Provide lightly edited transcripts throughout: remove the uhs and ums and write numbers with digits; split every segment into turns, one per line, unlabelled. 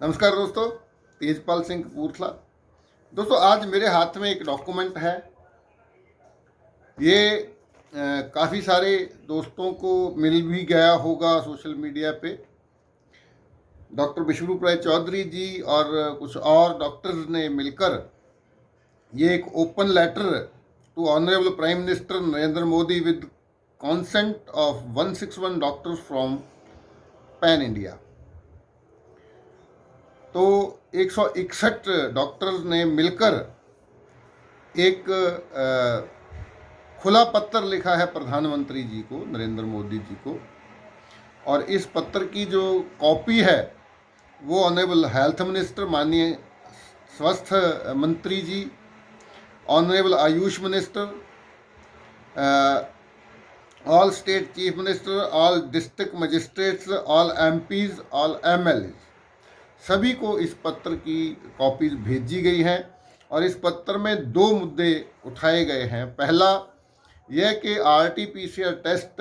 नमस्कार दोस्तों, तेजपाल सिंह कपूरथला। दोस्तों, आज मेरे हाथ में एक डॉक्यूमेंट है। ये काफ़ी सारे दोस्तों को मिल भी गया होगा सोशल मीडिया पे। डॉक्टर विश्वरूप राय चौधरी जी और कुछ और डॉक्टर्स ने मिलकर ये एक open letter to honourable prime minister Narendra Modi with consent of 161 doctors from pan India. तो 161 डॉक्टर्स ने मिलकर एक खुला पत्र लिखा है प्रधानमंत्री जी को, नरेंद्र मोदी जी को। और इस पत्र की जो कॉपी है वो ऑनरेबल हेल्थ मिनिस्टर माननीय स्वास्थ्य मंत्री ji, honourable AYUSH minister, all state chief minister, all district magistrates, all MPs, all MLA, सभी को इस पत्र की कॉपीज भेजी गई हैं। और इस पत्र में दो मुद्दे उठाए गए हैं। पहला यह कि आरटीपीसीआर टेस्ट,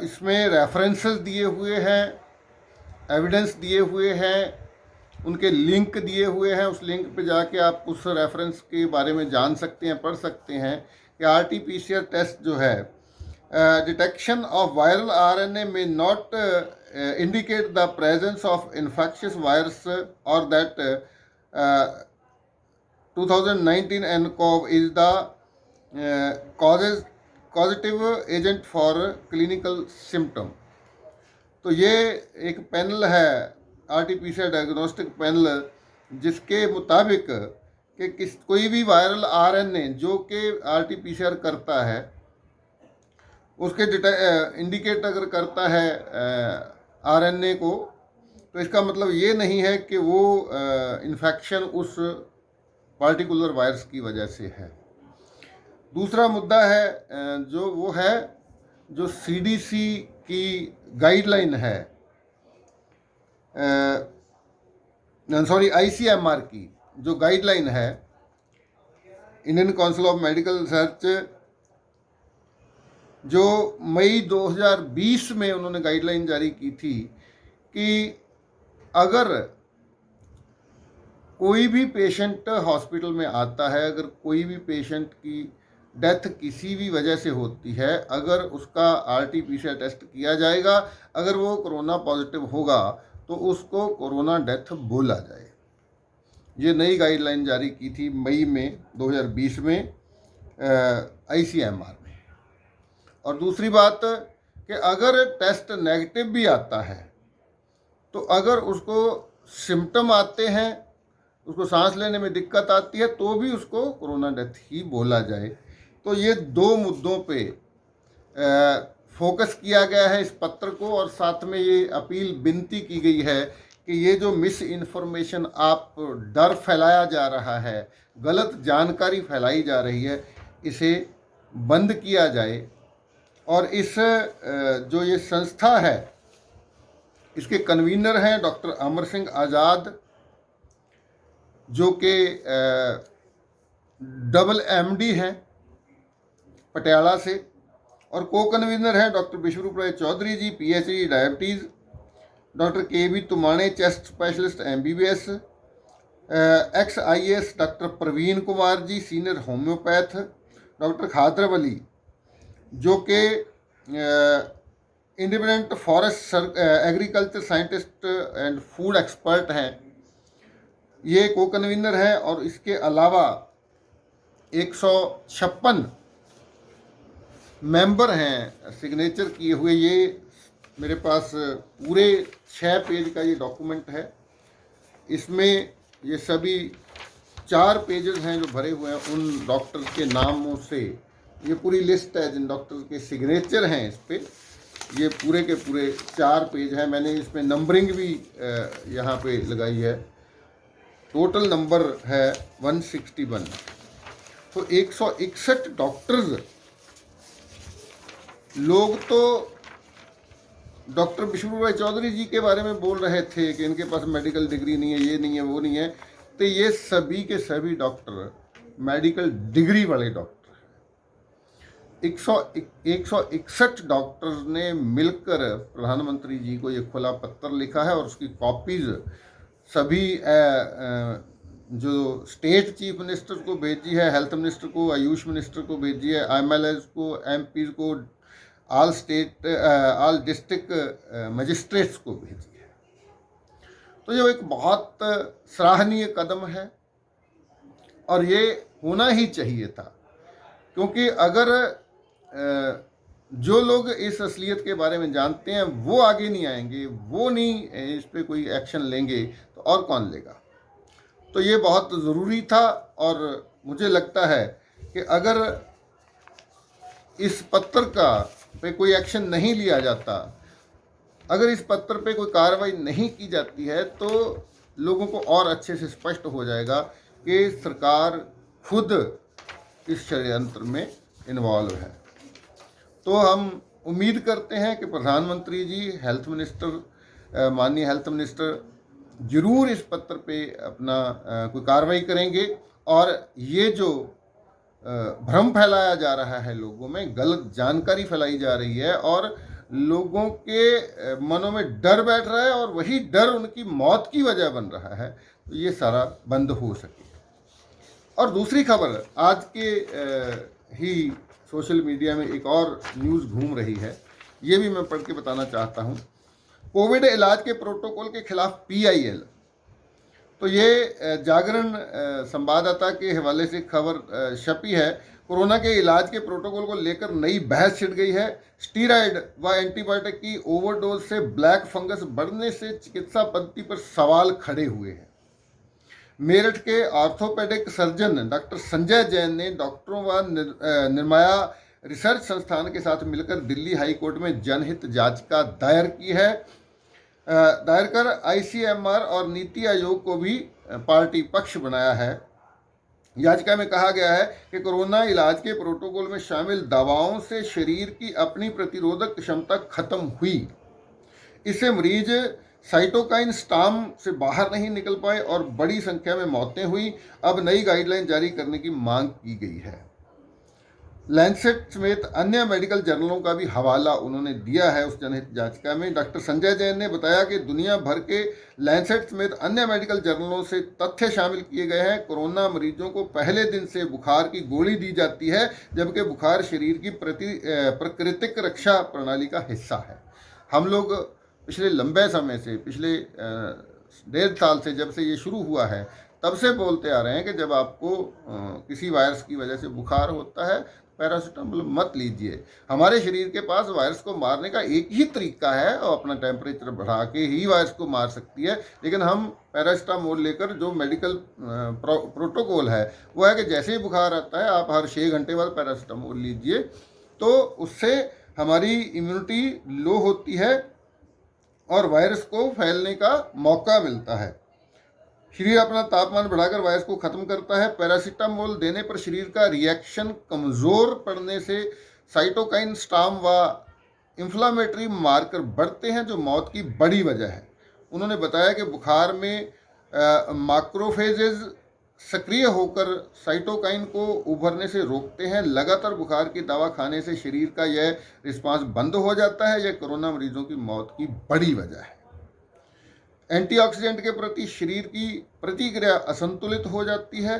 इसमें रेफरेंसेस दिए हुए हैं, एविडेंस दिए हुए हैं, उनके लिंक दिए हुए हैं। उस लिंक पे जाके आप उस रेफरेंस के बारे में जान सकते हैं, पढ़ सकते हैं कि आरटीपीसीआर टेस्ट जो है, डिटेक्शन ऑफ वायरल आरएनए में not indicate the presence of infectious virus or that 2019 nCoV is the causative agent for clinical symptom। तो ये एक पैनल है, आरटीपीसीआर डायग्नोस्टिक पैनल, जिसके मुताबिक कि कोई भी वायरल आरएनए जो कि आरटीपीसीआर करता है, उसके इंडिकेट अगर करता है आरएनए को, तो इसका मतलब ये नहीं है कि वो इन्फेक्शन उस पार्टिकुलर वायरस की वजह से है। दूसरा मुद्दा है जो वो है जो सीडीसी की गाइडलाइन है, आईसीएमआर की जो गाइडलाइन है, Indian council of medical research, जो मई 2020 में उन्होंने गाइडलाइन जारी की थी कि अगर कोई भी पेशेंट हॉस्पिटल में आता है, अगर कोई भी पेशेंट की डेथ किसी भी वजह से होती है, अगर उसका आरटीपीसीआर टेस्ट किया जाएगा, अगर वो कोरोना पॉजिटिव होगा तो उसको कोरोना डेथ बोला जाए। ये नई गाइडलाइन जारी की थी मई में 2020 में आईसीएमआर। और दूसरी बात कि अगर टेस्ट नेगेटिव भी आता है, तो अगर उसको सिम्टम आते हैं, उसको सांस लेने में दिक्कत आती है, तो भी उसको कोरोना डेथ ही बोला जाए। तो ये दो मुद्दों पे फोकस किया गया है इस पत्र को। और साथ में ये अपील, विनती की गई है कि ये जो मिस इन्फॉर्मेशन, आप डर फैलाया जा रहा है, गलत जानकारी फैलाई जा रही है, इसे बंद किया जाए। और इस जो ये संस्था है, इसके कन्वीनर हैं डॉक्टर अमर सिंह आज़ाद, जो कि डबल एमडी हैं पटियाला से, और को कन्वीनर हैं डॉक्टर विश्वरूप Roy Chowdhury ji, PhD diabetes, doctor KV Tumane, chest specialist MBBS, ex IAS doctor Praveen Kumar ji, senior homeopath, doctor Khadar Ali, जो कि independent forest agriculture scientist and food expert हैं, ये को कन्वीनर हैं। और इसके अलावा 156 मेंबर हैं सिग्नेचर किए हुए। ये मेरे पास पूरे 6 पेज का ये डॉक्यूमेंट है। इसमें ये सभी 4 पेजेस हैं जो भरे हुए हैं उन डॉक्टर्स के नामों से। ये पूरी लिस्ट है जिन डॉक्टर्स के सिग्नेचर हैं इस पे। ये पूरे के पूरे 4 पेज हैं। मैंने इसमें नंबरिंग भी यहाँ पे लगाई है। टोटल नंबर है 161। तो 161 डॉक्टर्स, लोग तो डॉक्टर विश्वरूप राय चौधरी जी के बारे में बोल रहे थे कि इनके पास मेडिकल डिग्री नहीं है, ये नहीं है, वो नहीं है। तो ये सभी के सभी डॉक्टर मेडिकल डिग्री वाले डॉक्टर। 161 डॉक्टर्स ने मिलकर प्रधानमंत्री जी को ये खुला पत्र लिखा है और उसकी कॉपीज सभी जो स्टेट चीफ मिनिस्टर को भेजी है, हेल्थ मिनिस्टर को, आयुष मिनिस्टर को भेजी है, एमएलएस को, एमपीज को, ऑल डिस्ट्रिक्ट मजिस्ट्रेट्स को भेजी है। तो ये एक बहुत सराहनीय कदम है और ये होना ही चाहिए था, क्योंकि अगर जो लोग इस असलियत के बारे में जानते हैं वो आगे नहीं आएंगे, वो नहीं इस पे कोई एक्शन लेंगे, तो और कौन लेगा। तो ये बहुत ज़रूरी था और मुझे लगता है कि अगर इस पत्र का पे कोई एक्शन नहीं लिया जाता, अगर इस पत्र पे कोई कार्रवाई नहीं की जाती है, तो लोगों को और अच्छे से स्पष्ट हो जाएगा कि सरकार खुद इस षड्यंत्र में इन्वॉल्व है। तो हम उम्मीद करते हैं कि प्रधानमंत्री जी, हेल्थ मिनिस्टर, माननीय हेल्थ मिनिस्टर जरूर इस पत्र पे अपना कोई कार्रवाई करेंगे और ये जो भ्रम फैलाया जा रहा है, लोगों में गलत जानकारी फैलाई जा रही है और लोगों के मनों में डर बैठ रहा है और वही डर उनकी मौत की वजह बन रहा है, तो ये सारा बंद हो सके। और दूसरी खबर, आज के ही सोशल मीडिया में एक और न्यूज़ घूम रही है, ये भी मैं पढ़ के बताना चाहता हूँ। कोविड इलाज के प्रोटोकॉल के खिलाफ PIL, तो ये जागरण संवाददाता के हवाले से खबर छपी है। कोरोना के इलाज के प्रोटोकॉल को लेकर नई बहस छिड़ गई है। स्टीरॉयड व एंटीबायोटिक की ओवरडोज से ब्लैक फंगस बढ़ने से चिकित्सा पद्धति पर सवाल खड़े हुए हैं। मेरठ के orthopaedic surgeon doctor Sanjay Jain ने डॉक्टरों व निर्माया रिसर्च संस्थान के साथ मिलकर दिल्ली हाई कोर्ट में जनहित याचिका दायर की है। दायर कर ICMR और नीति आयोग को भी पार्टी पक्ष बनाया है। याचिका में कहा गया है कि कोरोना इलाज के प्रोटोकॉल में शामिल दवाओं से शरीर की अपनी प्रतिरोधक क्षमता खत्म हुई। इससे मरीज साइटोकाइन स्टार्म से बाहर नहीं निकल पाए और बड़ी संख्या में मौतें हुई। अब नई गाइडलाइन जारी करने की मांग की गई है। लैंसेट समेत अन्य मेडिकल जर्नलों का भी हवाला उन्होंने दिया है उस जनहित याचिका में। डॉक्टर संजय जैन ने बताया कि दुनिया भर के लैंसेट समेत अन्य मेडिकल जर्नलों से तथ्य शामिल किए गए हैं। कोरोना मरीजों को पहले दिन से बुखार की गोली दी जाती है, जबकि बुखार शरीर की प्राकृतिक रक्षा प्रणाली का हिस्सा है। हम लोग पिछले लंबे समय से, पिछले 1.5 साल से, जब से ये शुरू हुआ है, तब से बोलते आ रहे हैं कि जब आपको किसी वायरस की वजह से बुखार होता है, पैरासीटामोल मत लीजिए। हमारे शरीर के पास वायरस को मारने का एक ही तरीका है और अपना टेम्परेचर बढ़ा के ही वायरस को मार सकती है, लेकिन हम पैरासीटामोल लेकर जो मेडिकल प्रोटोकॉल है वो है कि जैसे ही बुखार आता है आप हर 6 घंटे बाद पैरासीटामोल लीजिए, तो उससे हमारी इम्यूनिटी लो होती है और वायरस को फैलने का मौका मिलता है। शरीर अपना तापमान बढ़ाकर वायरस को खत्म करता है। पैरासीटामोल देने पर शरीर का रिएक्शन कमज़ोर पड़ने से साइटोकाइन स्टार्म व इन्फ्लामेटरी मार्कर बढ़ते हैं, जो मौत की बड़ी वजह है। उन्होंने बताया कि बुखार में मैक्रोफेजेज सक्रिय होकर साइटोकाइन को उभरने से रोकते हैं। लगातार बुखार की दवा खाने से शरीर का यह रिस्पांस बंद हो जाता है। यह कोरोना मरीजों की मौत की बड़ी वजह है। एंटीऑक्सीडेंट के प्रति शरीर की प्रतिक्रिया असंतुलित हो जाती है।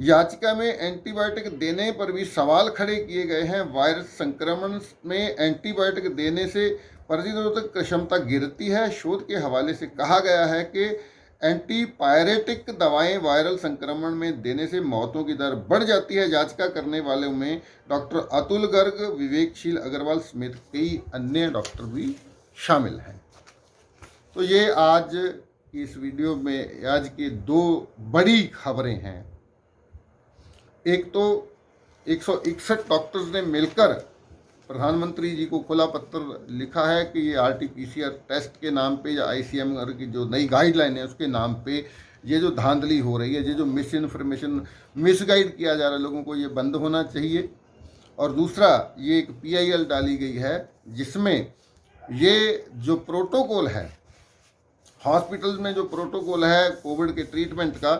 याचिका में एंटीबायोटिक देने पर भी सवाल खड़े किए गए हैं। वायरस संक्रमण में एंटीबायोटिक देने से प्रतिरोधक क्षमता गिरती है। शोध के हवाले से कहा गया है कि एंटीपायरेटिक दवाएं वायरल संक्रमण में देने से मौतों की दर बढ़ जाती है। याचिका करने वालों में डॉक्टर अतुल गर्ग, विवेकशील अग्रवाल समेत कई अन्य डॉक्टर भी शामिल हैं। तो ये आज इस वीडियो में आज की 2 बड़ी खबरें हैं। एक तो 161 डॉक्टर्स ने मिलकर प्रधानमंत्री जी को खुला पत्र लिखा है कि ये RT-PCR टेस्ट के नाम पे या ICMR की जो नई गाइडलाइन है उसके नाम पे ये जो धांधली हो रही है, ये जो मिस इन्फॉर्मेशन, मिसगाइड किया जा रहा है लोगों को, ये बंद होना चाहिए। और दूसरा, ये एक PIL डाली गई है जिसमें ये जो प्रोटोकॉल है, हॉस्पिटल में जो प्रोटोकॉल है कोविड के ट्रीटमेंट का,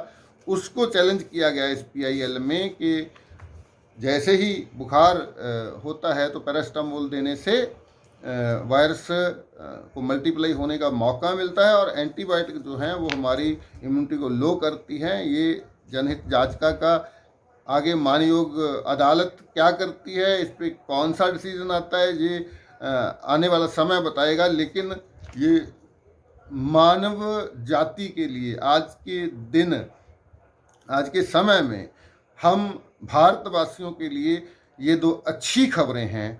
उसको चैलेंज किया गया इस PIL में कि जैसे ही बुखार होता है तो पैरास्टामोल देने से वायरस को मल्टीप्लाई होने का मौका मिलता है, और एंटीबायोटिक जो हैं वो हमारी इम्यूनिटी को लो करती हैं। ये जनहित याचिका का आगे मानयोग अदालत क्या करती है, इस पर कौन सा डिसीजन आता है, ये आने वाला समय बताएगा। लेकिन ये मानव जाति के लिए आज के दिन, आज के समय में हम भारतवासियों के लिए ये दो अच्छी खबरें हैं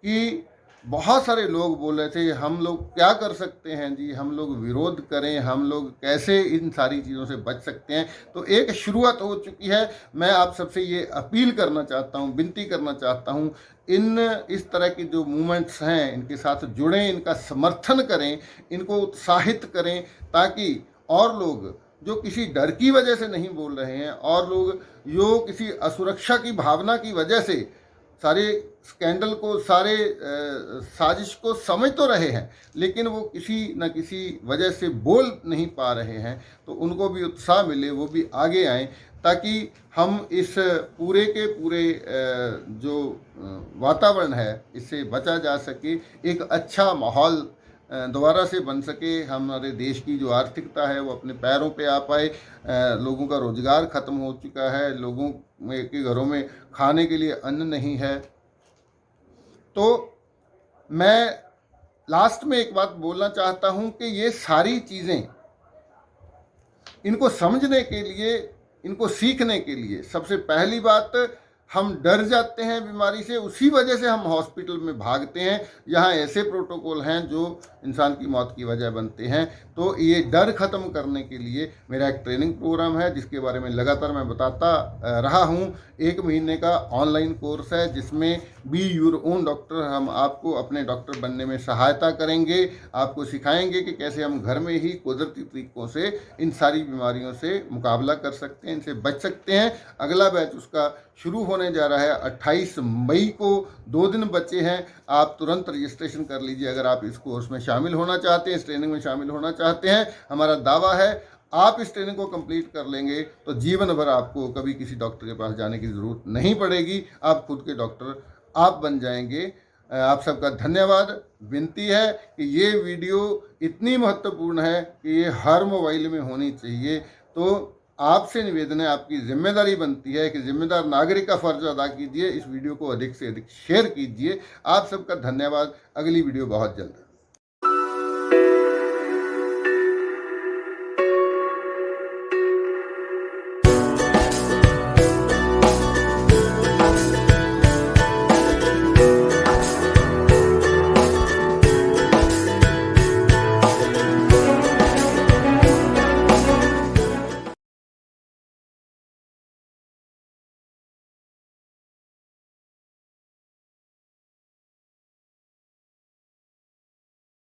कि बहुत सारे लोग बोल रहे थे हम लोग क्या कर सकते हैं जी, हम लोग विरोध करें, हम लोग कैसे इन सारी चीज़ों से बच सकते हैं। तो एक शुरुआत हो चुकी है। मैं आप सबसे ये अपील करना चाहता हूँ, विनती करना चाहता हूँ, इस तरह की जो मूवमेंट्स हैं इनके साथ जुड़ें, इनका समर्थन करें, इनको उत्साहित करें, ताकि और लोग जो किसी डर की वजह से नहीं बोल रहे हैं, और लोग जो किसी असुरक्षा की भावना की वजह से सारे स्कैंडल को, सारे साजिश को समझ तो रहे हैं, लेकिन वो किसी न किसी वजह से बोल नहीं पा रहे हैं, तो उनको भी उत्साह मिले, वो भी आगे आएँ, ताकि हम इस पूरे के पूरे जो वातावरण है इससे बचा जा सके, एक अच्छा माहौल दोबारा से बन सके, हमारे देश की जो आर्थिकता है वो अपने पैरों पे आ पाए, लोगों का रोजगार ख़त्म हो चुका है, लोगों के घरों में खाने के लिए अन्न नहीं है। तो मैं लास्ट में एक बात बोलना चाहता हूँ कि ये सारी चीज़ें, इनको समझने के लिए, इनको सीखने के लिए, सबसे पहली बात, हम डर जाते हैं बीमारी से, उसी वजह से हम हॉस्पिटल में भागते हैं। यहाँ ऐसे प्रोटोकॉल हैं जो इंसान की मौत की वजह बनते हैं। तो ये डर ख़त्म करने के लिए मेरा एक ट्रेनिंग प्रोग्राम है, जिसके बारे में लगातार मैं बताता रहा हूँ। 1 महीने का ऑनलाइन कोर्स है, जिसमें बी योर ओन डॉक्टर, हम आपको अपने डॉक्टर बनने में सहायता करेंगे, आपको सिखाएंगे कि कैसे हम घर में ही कुदरती तरीक़ों से इन सारी बीमारियों से मुकाबला कर सकते हैं, इनसे बच सकते हैं। अगला बैच उसका शुरू होने जा रहा है 28 मई को, 2 दिन बचे हैं। आप तुरंत रजिस्ट्रेशन कर लीजिए अगर आप इस कोर्स में शामिल होना चाहते हैं, इस ट्रेनिंग में शामिल होना चाहते हैं। हमारा दावा है आप इस ट्रेनिंग को कंप्लीट कर लेंगे तो जीवन भर आपको कभी किसी डॉक्टर के पास जाने की ज़रूरत नहीं पड़ेगी, आप खुद के डॉक्टर आप बन जाएंगे। आप सबका धन्यवाद। विनती है कि ये वीडियो इतनी महत्वपूर्ण है कि ये हर मोबाइल में होनी चाहिए। तो आपसे निवेदन है, आपकी जिम्मेदारी बनती है कि जिम्मेदार नागरिक का फर्ज अदा कीजिए, इस वीडियो को अधिक से अधिक शेयर कीजिए। आप सबका धन्यवाद। अगली वीडियो बहुत जल्द।